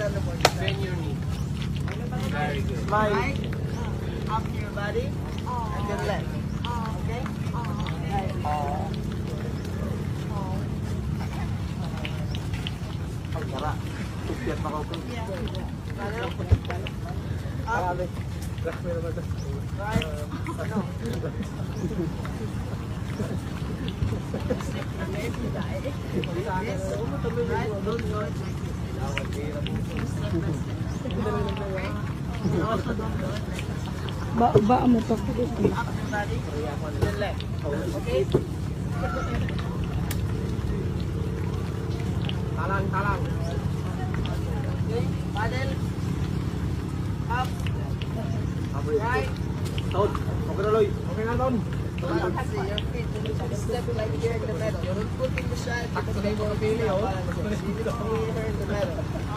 on the board. Bend your knee. Very good. Right. Up to your body. And then left. Okay? Right. Ay, tara. Tupiyat na ko. Up. Right. Ano? Ba mo to. Okay? Talang, talang. Okay? Paddle. Up. Right. Ton, okay na, Loy. Okay na, Ton. See your feet. Step like here in the middle. You're not putting the shot. Takot na yung mga pili, oh. Here in the middle.